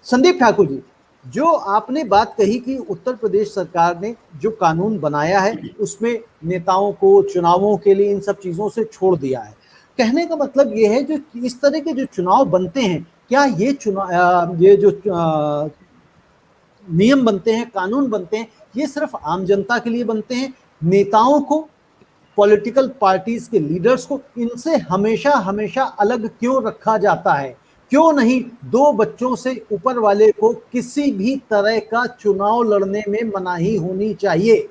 संदीप ठाकुर जी, जो आपने बात कही कि उत्तर प्रदेश सरकार ने जो कानून बनाया है उसमें नेताओं को चुनावों के लिए इन सब चीजों से छोड़ दिया है, कहने का मतलब ये है जो इस तरह के जो चुनाव बनते हैं, क्या ये चुनाव ये जो नियम बनते हैं, कानून बनते हैं, ये सिर्फ आम जनता के लिए बनते हैं? नेताओं को, पॉलिटिकल पार्टीज के लीडर्स को इनसे हमेशा हमेशा अलग क्यों रखा जाता है? क्यों नहीं दो बच्चों से ऊपर वाले को किसी भी तरह का चुनाव लड़ने में मनाही होनी चाहिए,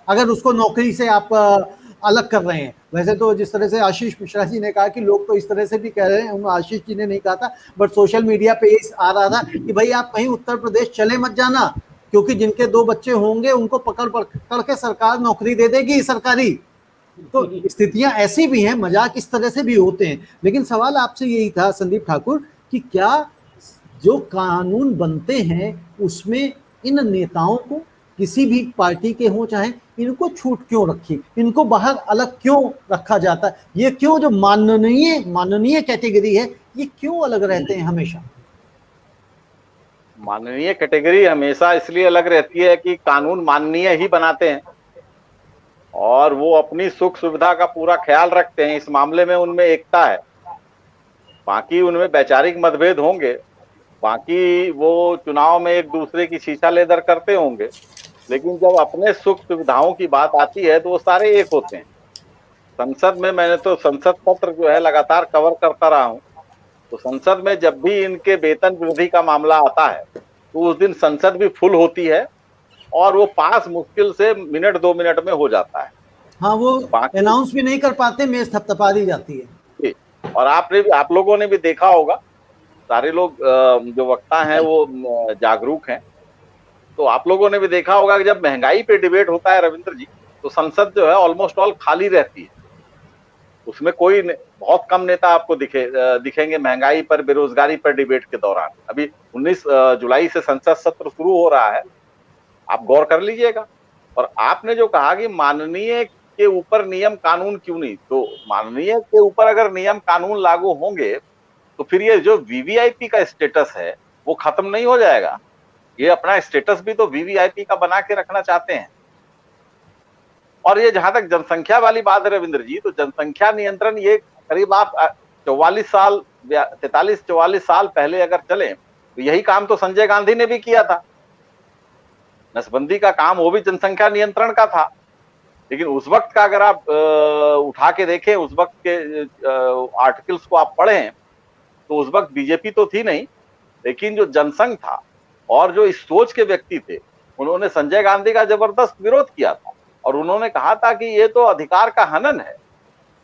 अगर उसको नौकरी से आप अलग कर रहे हैं? वैसे तो जिस तरह से आशीष मिश्रा जी ने कहा कि लोग तो इस तरह से भी कह रहे हैं, आशीष जी ने नहीं कहा था, बट सोशल मीडिया पे ये आ रहा था कि भाई आप कहीं उत्तर प्रदेश चले मत जाना, क्योंकि जिनके दो बच्चे होंगे उनको पकड़ पकड़ के सरकार नौकरी दे देगी सरकारी। तो स्थितियां ऐसी भी हैं, मजाक इस तरह से भी होते हैं। लेकिन सवाल आपसे यही था संदीप ठाकुर कि क्या जो कानून बनते हैं उसमें इन नेताओं को, किसी भी पार्टी के हों चाहे, इनको छूट क्यों रखी, इनको बाहर अलग क्यों रखा जाता है? ये क्यों जो माननीय कैटेगरी है ये क्यों अलग रहते हैं हमेशा? माननीय कैटेगरी हमेशा इसलिए अलग रहती है कि कानून माननीय ही बनाते हैं और वो अपनी सुख सुविधा का पूरा ख्याल रखते हैं। इस मामले में उनमें एकता है। बाकी उनमें वैचारिक मतभेद होंगे, बाकी वो चुनाव में एक दूसरे की शीशा लेदर करते होंगे, लेकिन जब अपने सुख सुविधाओं की बात आती है तो वो सारे एक होते हैं। संसद में मैंने तो संसद पत्र जो है लगातार कवर करता रहा हूं, तो संसद में जब भी इनके वेतन वृद्धि का मामला आता है तो उस दिन संसद भी फुल होती है और वो पास मुश्किल से मिनट 2 मिनट में हो जाता है। हाँ, वो अनाउंस भी नहीं कर पाते, मेज थपथपा दी जाती है। और आप लोगों ने भी देखा होगा, सारे लोग जो वक्ता हैं वो जागरूक हैं, तो आप लोगों ने भी देखा होगा कि जब महंगाई पे डिबेट होता है रविंद्र जी, तो संसद जो है ऑलमोस्ट ऑल खाली रहती है। उसमें कोई बहुत कम नेता आपको दिखेंगे महंगाई पर, बेरोजगारी पर डिबेट के दौरान। अभी 19 जुलाई से संसद सत्र शुरू हो रहा है, आप गौर कर लीजिएगा। और आपने जो कहा कि माननीय के ऊपर नियम कानून क्यों नहीं, तो माननीय के ऊपर अगर नियम कानून लागू होंगे तो फिर ये जो वीवीआईपी का स्टेटस है वो खत्म नहीं हो जाएगा। ये अपना स्टेटस भी तो वीवीआईपी का बना के रखना चाहते हैं। और ये जहां तक जनसंख्या वाली बात है रविंद्र जी, तो जनसंख्या नियंत्रण ये करीब आप 43-44 साल पहले अगर चले तो यही काम तो संजय गांधी ने भी किया था। नसबंदी का काम वो भी जनसंख्या नियंत्रण का था। लेकिन उस वक्त का अगर आप उठा के देखें, उस वक्त के आर्टिकल्स को आप पढ़ें, तो उस वक्त बीजेपी तो थी नहीं, लेकिन जो जनसंघ था और जो इस सोच के व्यक्ति थे उन्होंने संजय गांधी का जबरदस्त विरोध किया था। और उन्होंने कहा था कि ये तो अधिकार का हनन है,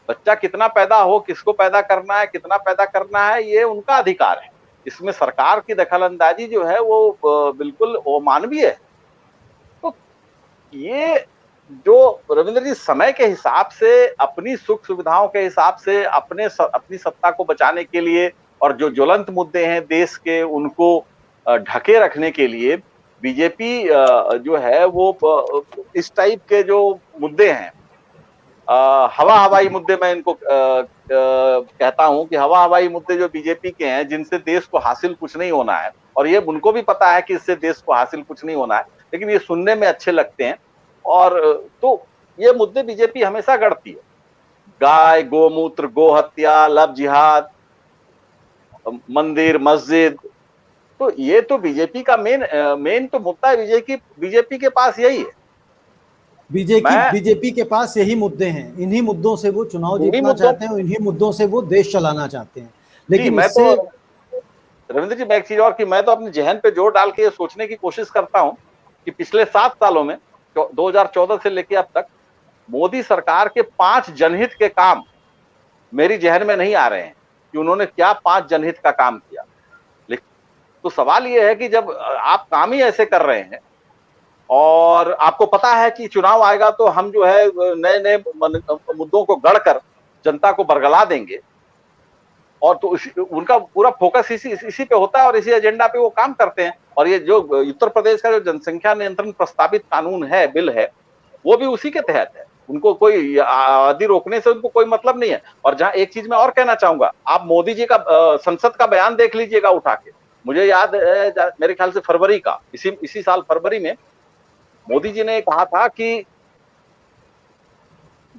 बच्चा कितना पैदा हो, किसको पैदा करना है, कितना पैदा करना है, ये उनका अधिकार है। इसमें सरकार की दखलंदाजी जो है वो बिल्कुल अमानवीय है। तो ये जो रविंद्र जी समय के हिसाब से, अपनी सुख सुविधाओं के हिसाब से, अपनी सत्ता को बचाने के लिए और जो ज्वलंत मुद्दे हैं देश के उनको ढके रखने के लिए बीजेपी जो है वो इस टाइप के जो मुद्दे हैं, हवाई मुद्दे, मैं इनको कहता हूं कि हवाई मुद्दे जो बीजेपी के हैं, जिनसे देश को हासिल कुछ नहीं होना है, और ये उनको भी पता है कि इससे देश को हासिल कुछ नहीं होना है, लेकिन ये सुनने में अच्छे लगते हैं। और तो ये मुद्दे बीजेपी हमेशा गढ़ती है। गाय, गोमूत्र, गोहत्या, लव जिहाद, मंदिर, मस्जिद, तो ये तो बीजेपी का मेन तो मुद्दा है। बीजेपी के पास यही है। बीजेपी के पास यही मुद्दे हैं, इन्हीं मुद्दों से वो चुनाव जीतना चाहते हैं, इन्हीं मुद्दों से वो देश चलाना चाहते हैं। लेकिन मैं तो रविंद्र जी, मैं एक चीज और कि मैं तो अपने जहन पे जोर डाल के ये सोचने की कोशिश करता हूं कि पिछले 7 सालों में 2014 से लेकर अब तक मोदी सरकार के 5 जनहित के काम मेरी जहन में नहीं आ रहे हैं कि उन्होंने क्या 5 जनहित का काम किया। तो सवाल ये है कि जब आप काम ही ऐसे कर रहे हैं और आपको पता है कि चुनाव आएगा तो हम जो है नए नए मुद्दों को गढ़कर जनता को बरगला देंगे, और तो उनका पूरा फोकस इसी पे होता है और इसी एजेंडा पे वो काम करते हैं। और ये जो उत्तर प्रदेश का जो जनसंख्या नियंत्रण प्रस्तावित कानून है, बिल है, वो भी उसी के तहत है। उनको कोई आदि रोकने से उनको कोई मतलब नहीं है। और जहां एक चीज मैं और कहना चाहूंगा, आप मोदी जी का संसद का बयान देख लीजिएगा उठा के, मुझे याद है मेरे ख्याल से फरवरी का, इसी साल फरवरी में मोदी जी ने कहा था कि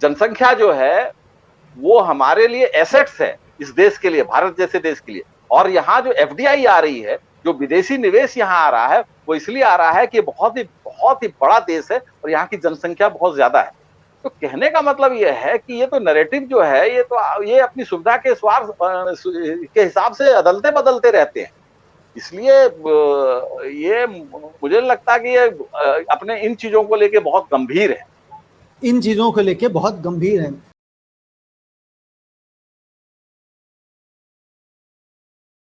जनसंख्या जो है वो हमारे लिए एसेट्स है, इस देश के लिए, भारत जैसे देश के लिए। और यहाँ जो एफडीआई आ रही है, जो विदेशी निवेश यहाँ आ रहा है, वो इसलिए आ रहा है कि बहुत ही बड़ा देश है और यहाँ की जनसंख्या बहुत ज्यादा है। तो कहने का मतलब ये है कि ये तो नैरेटिव जो है, ये अपनी सुविधा के स्वार्थ के हिसाब से अदलते बदलते रहते हैं। इसलिए ये मुझे लगता है कि ये अपने इन चीजों को लेके बहुत गंभीर है, इन चीजों को लेके बहुत गंभीर है।